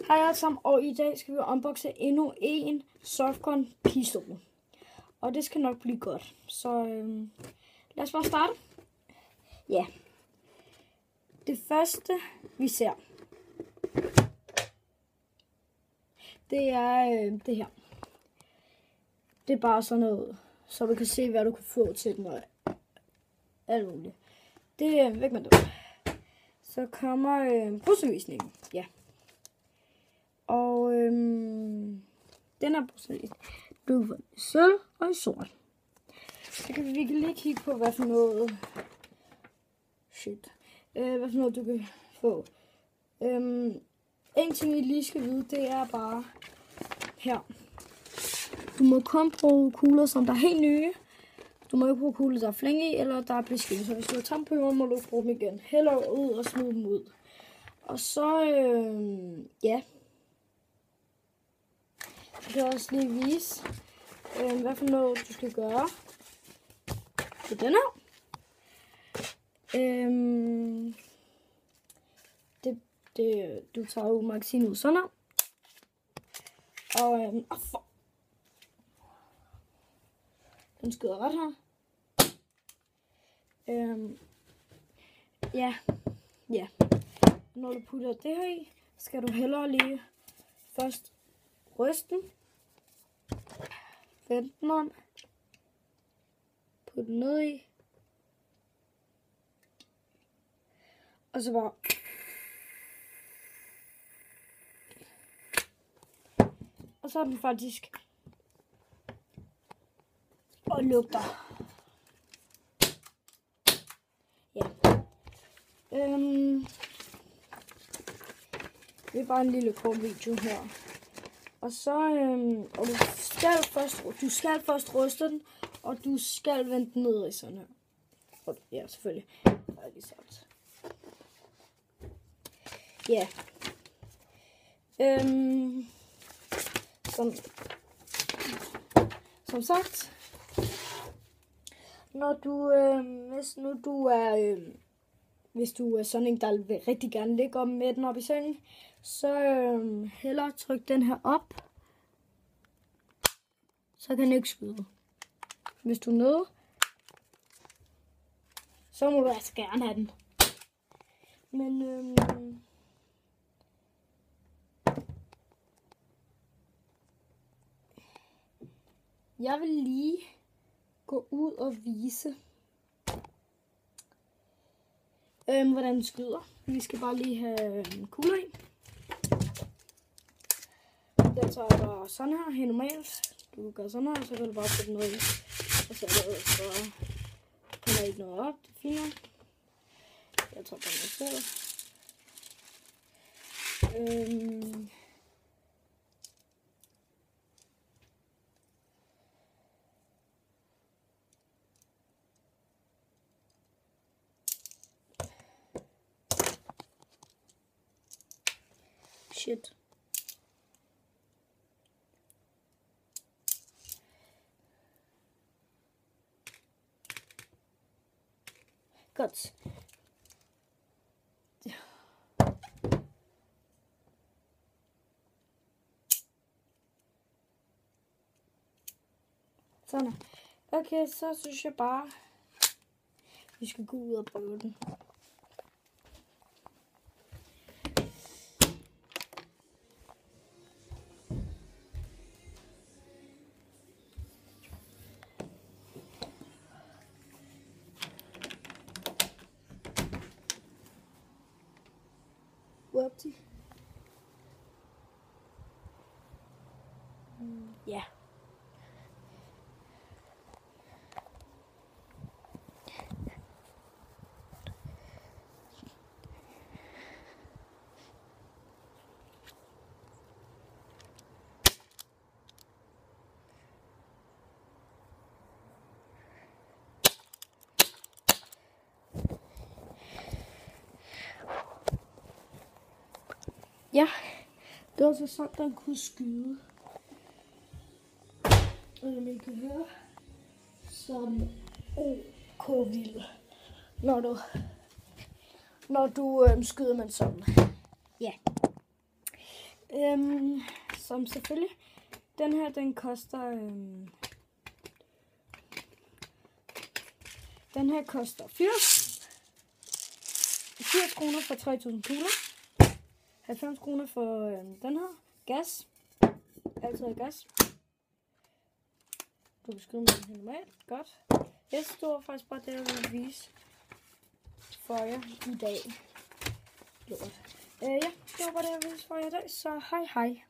Hej alle sammen, og i dag skal vi unboxe endnu en softgun pistol. Og det skal nok blive godt. Så lad os bare starte. Ja. Det første vi ser, det er det her. Det er bare sådan noget, så du kan se hvad du kan få til den og alt muligt. Det er væk med det. Så kommer brugsanvisningen. Ja. Og den er brugsanvisning. Du kan få den i sølv og i sort. Så kan vi lige kigge på hvad for noget hvad for noget du kan få. En ting I lige skal vide, det er bare her. Du må kun bruge kugler som der er helt nye. Du må ikke bruge kugler der er flænge i, eller der er beskidt. Så hvis du har tampøver, må du bruge dem igen. Hælder ud og smid dem ud. Og så ja. Jeg kan også lige vise hvad for noget du skal gøre. Det er den her. Du tager jo magasinet ud sådan her. Og den skyder ret her. Ja. Når du putter det her i, skal du hellere lige først ryste den. Vend den om. Put den ned i. Og så bare. Og så er den faktisk. Og lugter. Ja. Det er bare en lille kort video her. Og så og du skal først ryste den, og du skal vende den ned i sådan her. Og, ja, selvfølgelig. Det er lige sagt. Ja. Som sagt, når du hvis du er sådan en, der vil rigtig gerne ligge om med den op i sengen, så hellere tryk den her op, så kan den ikke skyde. Hvis du er nede, så må du altså gerne have den. Men jeg vil lige gå ud og vise hvordan den skyder. Vi skal bare lige have kugler i. Der tager jeg bare sådan her, helt normalt. Du gør sådan her, og så kan du bare putte noget i. Og så kommer ikke noget op, det er fint. Jeg tager bare noget selv. Shit. Godt. Sådan. Okay, så synes jeg bare, vi skal gå ud og prøve den. Whoopsie. Ja. Ja, det var så sådan, den kunne skyde. Og som I kan høre, så er den ok vild, når du skyder med sådan. Ja. Som selvfølgelig. Den her, den koster... den her koster 80 kroner for 3.000 kugler. 90 kroner for den her. Gas. Altid gas. Du kan skrive med den her normalt. Godt. Jeg står faktisk bare det, jeg vil vise for jer i dag. Lort. Ja, det var bare det, jeg ville vise for jer i dag. Så hej hej.